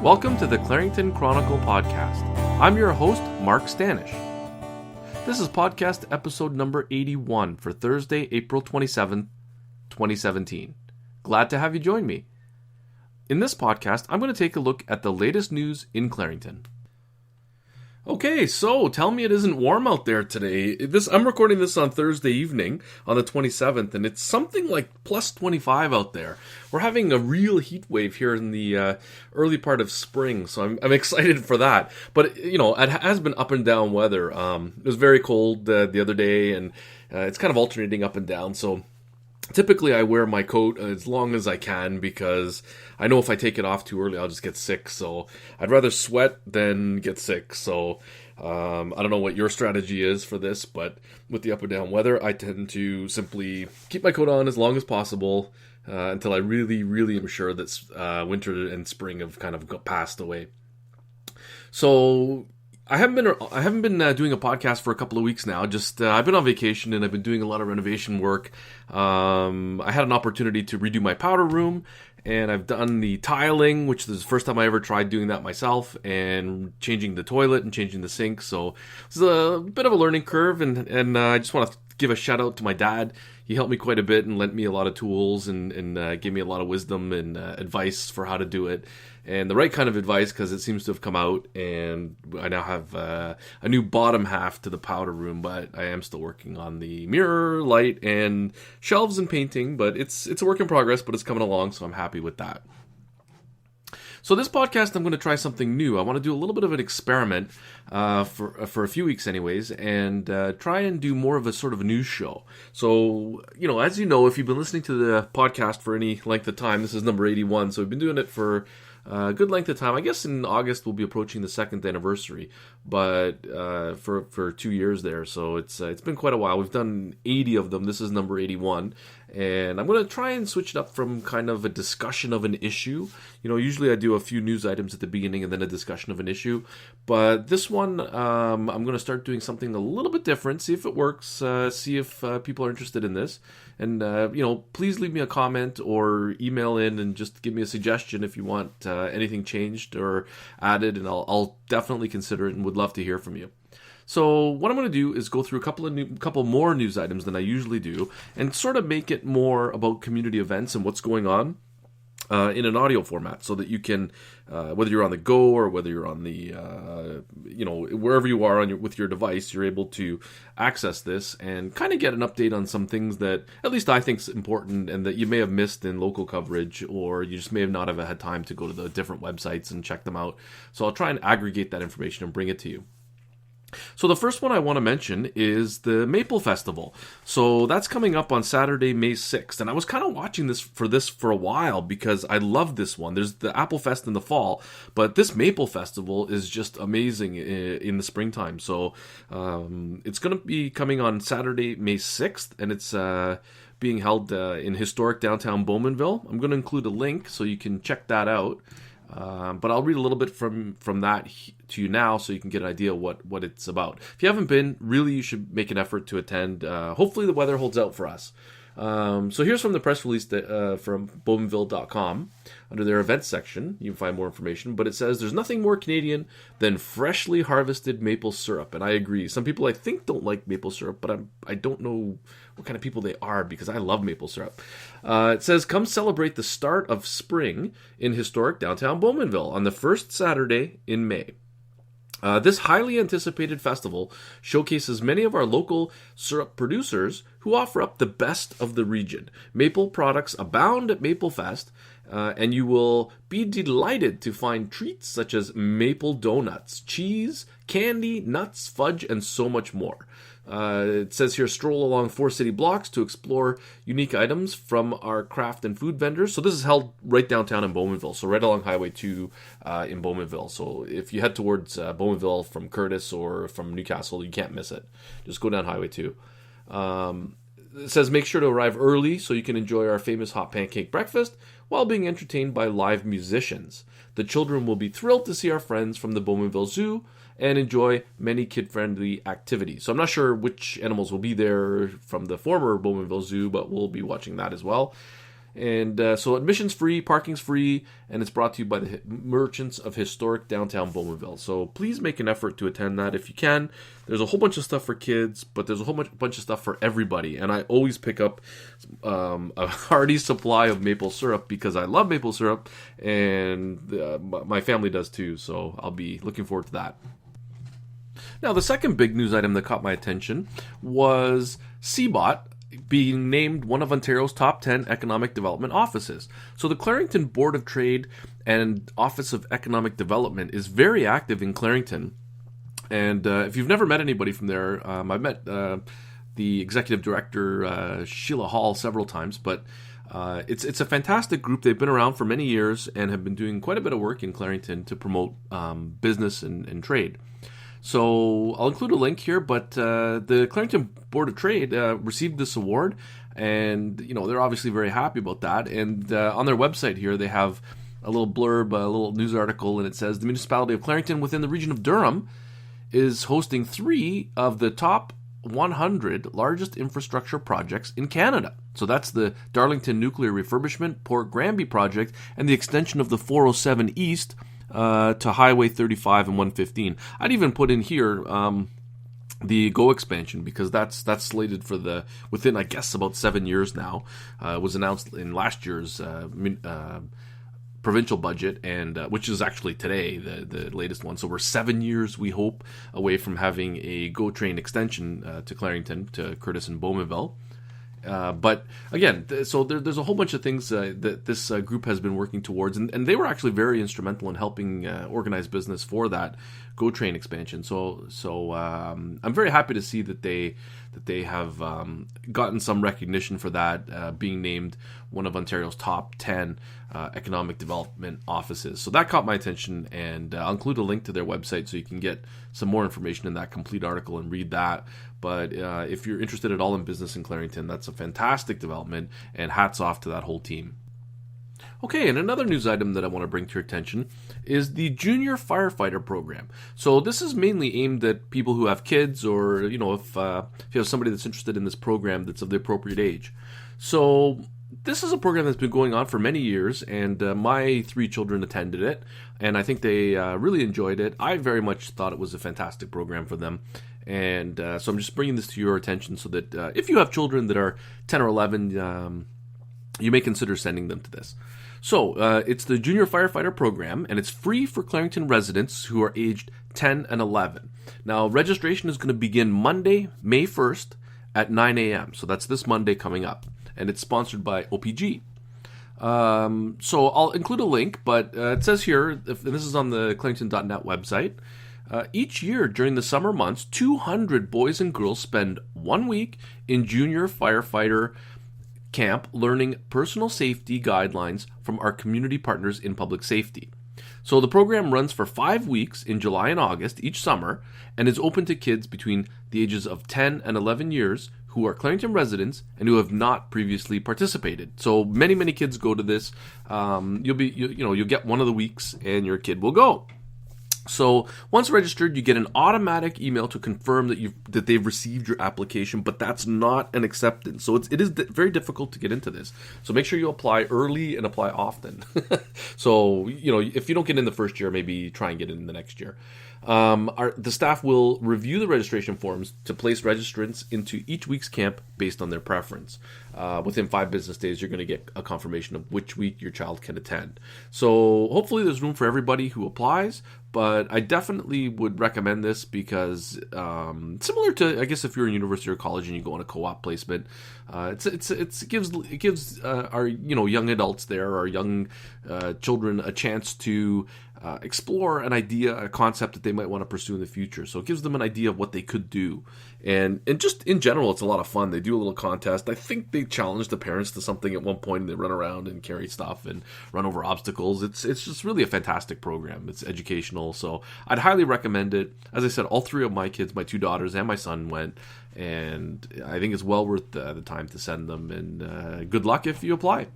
Welcome to the Clarington Chronicle Podcast. I'm your host, Mark Stanish. This is podcast episode number 81 for Thursday, April 27th, 2017. Glad to have you join me. In this podcast, I'm going to take a look at the latest news in Clarington. Okay, so tell me it isn't warm out there today. I'm recording this on Thursday evening on the 27th, and it's something like plus 25 out there. We're having a real heat wave here in the early part of spring, so I'm excited for that. But, you know, it has been up and down weather. It was very cold the other day, and it's kind of alternating up and down, so typically I wear my coat as long as I can because I know if I take it off too early I'll just get sick, so I'd rather sweat than get sick. So I don't know what your strategy is for this, but with the up and down weather I tend to simply keep my coat on as long as possible until I really am sure that winter and spring have kind of passed away. So I haven't been doing a podcast for a couple of weeks now. I've been on vacation and I've been doing a lot of renovation work. I had an opportunity to redo my powder room, and I've done the tiling, which is the first time I ever tried doing that myself, and changing the toilet and changing the sink. So it's a bit of a learning curve, and I just want to give a shout out to my dad. He helped me quite a bit and lent me a lot of tools and gave me a lot of wisdom and advice for how to do it. And the right kind of advice, because it seems to have come out, and I now have a new bottom half to the powder room, but I am still working on the mirror, light, and shelves and painting, but it's a work in progress, but it's coming along, so I'm happy with that. So this podcast, I'm going to try something new. I want to do a little bit of an experiment for a few weeks anyways, and try and do more of a sort of a news show. So, you know, as you know, if you've been listening to the podcast for any length of time, this is number 81, so we've been doing it for a good length of time. I guess in August we'll be approaching the 2nd anniversary, but for 2 years there, so it's been quite a while. We've done 80 of them. This is number 81, and I'm going to try and switch it up from kind of a discussion of an issue. You know, usually I do a few news items at the beginning and then a discussion of an issue, but this one I'm going to start doing something a little bit different, see if it works, see if people are interested in this. And, you know, please leave me a comment or email in and just give me a suggestion if you want anything changed or added, and I'll definitely consider it and would love to hear from you. So what I'm going to do is go through a couple more news items than I usually do and sort of make it more about community events and what's going on in an audio format, so that you can, whether you're on the go or whether you're on the, you know, wherever you are with your device, you're able to access this and kind of get an update on some things that at least I think is important and that you may have missed in local coverage, or you just may have not have had time to go to the different websites and check them out. So I'll try and aggregate that information and bring it to you. So the first one I want to mention is the Maple Festival. So that's coming up on Saturday, May 6th. And I was kind of watching this for a while because I love this one. There's the Apple Fest in the fall, but this Maple Festival is just amazing in the springtime. So it's going to be coming on Saturday, May 6th, and it's being held in historic downtown Bowmanville. I'm going to include a link so you can check that out. But I'll read a little bit from that to you now so you can get an idea what it's about. If you haven't been, really you should make an effort to attend. Hopefully the weather holds out for us. So here's from the press release from Bowmanville.com. Under their events section, you can find more information, but it says there's nothing more Canadian than freshly harvested maple syrup. And I agree. Some people I think don't like maple syrup, but I don't know what kind of people they are because I love maple syrup. It says, come celebrate the start of spring in historic downtown Bowmanville on the first Saturday in May. This highly anticipated festival showcases many of our local syrup producers who offer up the best of the region. Maple products abound at Maple Fest, and you will be delighted to find treats such as maple donuts, cheese, candy, nuts, fudge, and so much more. It says here, stroll along 4 city blocks to explore unique items from our craft and food vendors. So this is held right downtown in Bowmanville, so right along Highway 2 in Bowmanville. So if you head towards Bowmanville from Curtis or from Newcastle, you can't miss it. Just go down Highway 2. It says make sure to arrive early so you can enjoy our famous hot pancake breakfast while being entertained by live musicians. The children will be thrilled to see our friends from the Bowmanville Zoo and enjoy many kid-friendly activities. So I'm not sure which animals will be there from the former Bowmanville Zoo, but we'll be watching that as well. And so admission's free, parking's free, and it's brought to you by the Merchants of Historic Downtown Bowmanville. So please make an effort to attend that if you can. There's a whole bunch of stuff for kids, but there's a whole bunch of stuff for everybody. And I always pick up a hearty supply of maple syrup because I love maple syrup, and my family does too. So I'll be looking forward to that. Now, the second big news item that caught my attention was CBOT being named one of Ontario's top 10 economic development offices. So the Clarington Board of Trade and Office of Economic Development is very active in Clarington. And if you've never met anybody from there, I've met the executive director, Sheila Hall, several times, but it's a fantastic group. They've been around for many years and have been doing quite a bit of work in Clarington to promote business and trade. So I'll include a link here, but the Clarington Board of Trade received this award, and they're obviously very happy about that. And on their website here, they have a little blurb, a little news article, and it says the municipality of Clarington within the region of Durham is hosting 3 of the top 100 largest infrastructure projects in Canada. So that's the Darlington Nuclear Refurbishment, Port Granby project, and the extension of the 407 East to Highway 35 and 115. I'd even put in here the GO expansion, because that's slated for within, I guess, about 7 years now. It was announced in last year's provincial budget, and which is actually today, the latest one. So we're 7 years, we hope, away from having a GO train extension to Clarington, to Curtis and Bowmanville. But again, so there's a whole bunch of things that this group has been working towards, and they were actually very instrumental in helping organize business for that GO train expansion. So I'm very happy to see that they have gotten some recognition for that, being named one of Ontario's top 10 economic development offices. So that caught my attention, and I'll include a link to their website so you can get some more information in that complete article and read that. But if you're interested at all in business in Clarington, that's a fantastic development, and hats off to that whole team. Okay, and another news item that I want to bring to your attention is the Junior Firefighter program. So this is mainly aimed at people who have kids, or if you have somebody that's interested in this program that's of the appropriate age. So this is a program that's been going on for many years, and my 3 children attended it, and I think they really enjoyed it. I very much thought it was a fantastic program for them. And so I'm just bringing this to your attention so that if you have children that are 10 or 11, you may consider sending them to this. So it's the Junior Firefighter program, and it's free for Clarington residents who are aged 10 and 11. Now, registration is going to begin Monday, May 1st at 9 a.m. So that's this Monday coming up, and it's sponsored by OPG. So I'll include a link, but it says here, and this is on the clarington.net website, each year during the summer months, 200 boys and girls spend 1 week in Junior Firefighter camp learning personal safety guidelines from our community partners in public safety. So the program runs for 5 weeks in July and August each summer, and is open to kids between the ages of 10 and 11 years who are Clarington residents and who have not previously participated. So many kids go to this. You'll get one of the weeks, and your kid will go. So once registered, you get an automatic email to confirm that they've received your application, but that's not an acceptance. So it is very difficult to get into this. So make sure you apply early and apply often. So if you don't get in the first year, maybe try and get in the next year. The staff will review the registration forms to place registrants into each week's camp based on their preference. Within 5 business days, you're going to get a confirmation of which week your child can attend. So hopefully there's room for everybody who applies, but I definitely would recommend this because similar to, I guess, if you're in university or college and you go on a co-op placement, it gives our young adults there, our young children, a chance to explore an idea, a concept that they might want to pursue in the future. So it gives them an idea of what they could do. And just in general, it's a lot of fun. They do a little contest. I think they challenge the parents to something at one point, and they run around and carry stuff and run over obstacles. It's just really a fantastic program. It's educational, so I'd highly recommend it. As I said, all 3 of my kids, my 2 daughters and my son, went, and I think it's well worth the time to send them, and good luck if you apply.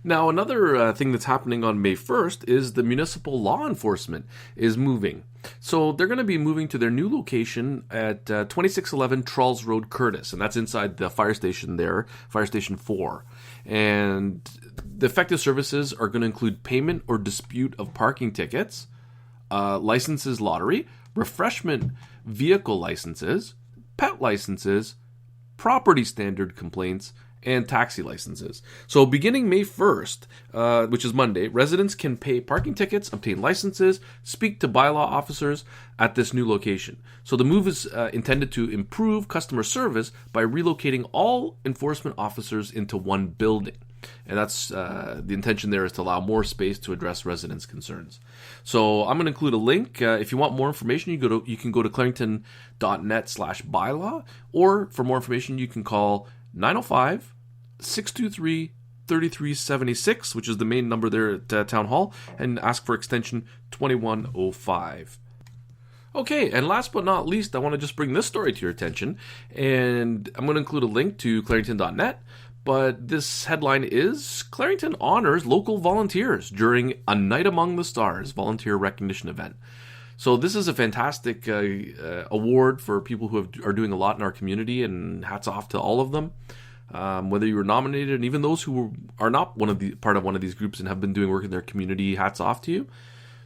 Now, another thing that's happening on May 1st is the municipal law enforcement is moving. So they're going to be moving to their new location at 2611 Trolls Road, Curtis, and that's inside the fire station there, Fire Station 4. And the effective services are going to include payment or dispute of parking tickets, licenses lottery, refreshment vehicle licenses, pet licenses, property standard complaints, and taxi licenses. So beginning May 1st, which is Monday, residents can pay parking tickets, obtain licenses, speak to bylaw officers at this new location. So the move is intended to improve customer service by relocating all enforcement officers into one building. And that's the intention there is to allow more space to address residents' concerns. So I'm going to include a link. If you want more information, you can go to clarington.net/bylaw, or for more information, you can call 905-623-3376, which is the main number there at Town Hall, and ask for extension 2105. Okay, and last but not least, I want to just bring this story to your attention, and I'm going to include a link to clarington.net, but this headline is Clarington honors local volunteers during a Night Among the Stars volunteer recognition event. So this is a fantastic award for people who are doing a lot in our community, and hats off to all of them. Whether you were nominated, and even those who are not part of one of these groups and have been doing work in their community, hats off to you.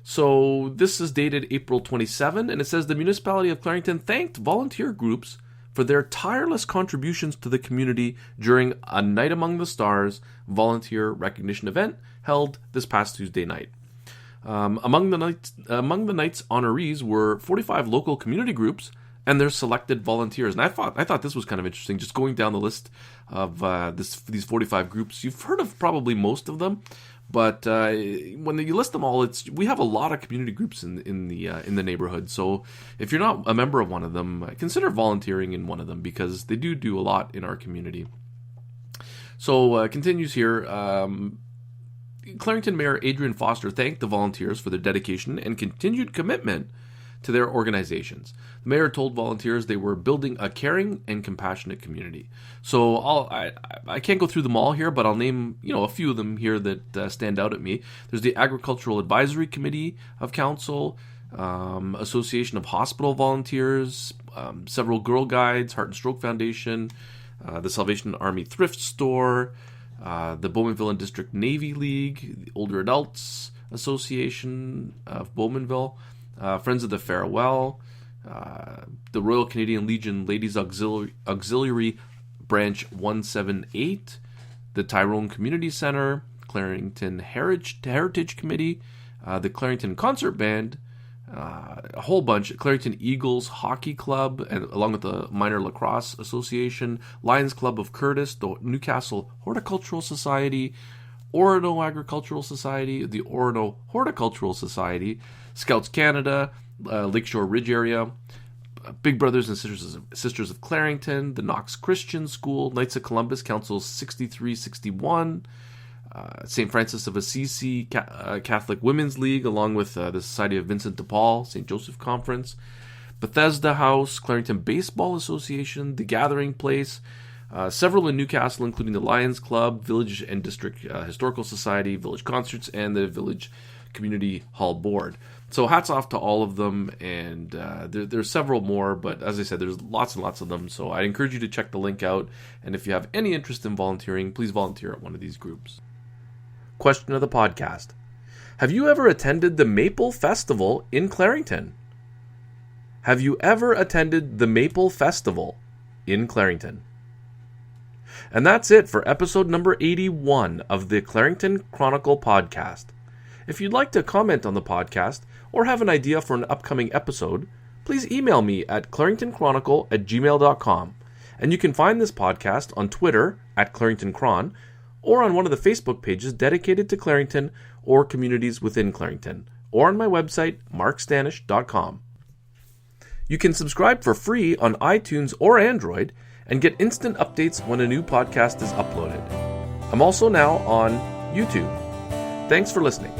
So this is dated April 27, and it says the municipality of Clarington thanked volunteer groups for their tireless contributions to the community during a Night Among the Stars volunteer recognition event held this past Tuesday night. Among the night's honorees were 45 local community groups and their selected volunteers. And I thought this was kind of interesting, just going down the list of these 45 groups. You've heard of probably most of them, but when you list them all, we have a lot of community groups in the neighborhood. So if you're not a member of one of them, consider volunteering in one of them, because they do a lot in our community. So it continues here. Clarington Mayor Adrian Foster thanked the volunteers for their dedication and continued commitment to their organizations. The mayor told volunteers they were building a caring and compassionate community. So I can't go through them all here, but I'll name a few of them here that stand out at me. There's the Agricultural Advisory Committee of Council, Association of Hospital Volunteers, several Girl Guides, Heart and Stroke Foundation, the Salvation Army Thrift Store, the Bowmanville and District Navy League, the Older Adults Association of Bowmanville, Friends of the Farewell, the Royal Canadian Legion Ladies Auxiliary Branch 178, the Tyrone Community Center, Clarington Heritage Committee, the Clarington Concert Band, a whole bunch, Clarington Eagles Hockey Club, and along with the Minor Lacrosse Association, Lions Club of Curtis, the Newcastle Horticultural Society, Orono Agricultural Society, the Orono Horticultural Society, Scouts Canada, Lakeshore Ridge Area, Big Brothers and Sisters of Clarington, the Knox Christian School, Knights of Columbus Council 6361, St. Francis of Assisi Catholic Women's League, along with the Society of Vincent de Paul, St. Joseph Conference, Bethesda House, Clarington Baseball Association, The Gathering Place, several in Newcastle, including the Lions Club, Village and District Historical Society, Village Concerts, and the Village Community Hall Board. So hats off to all of them, and there's several more, but as I said, there's lots and lots of them, so I encourage you to check the link out, and if you have any interest in volunteering, please volunteer at one of these groups. Question of the podcast: have you ever attended the Maple Festival in Clarington? Have you ever attended the Maple Festival in Clarington? And that's it for episode number 81 of the Clarington Chronicle Podcast. If you'd like to comment on the podcast or have an idea for an upcoming episode, please email me at claringtonchronicle@gmail.com. And you can find this podcast on Twitter at ClaringtonChron, or on one of the Facebook pages dedicated to Clarington or communities within Clarington, or on my website, markstanish.com. You can subscribe for free on iTunes or Android and get instant updates when a new podcast is uploaded. I'm also now on YouTube. Thanks for listening.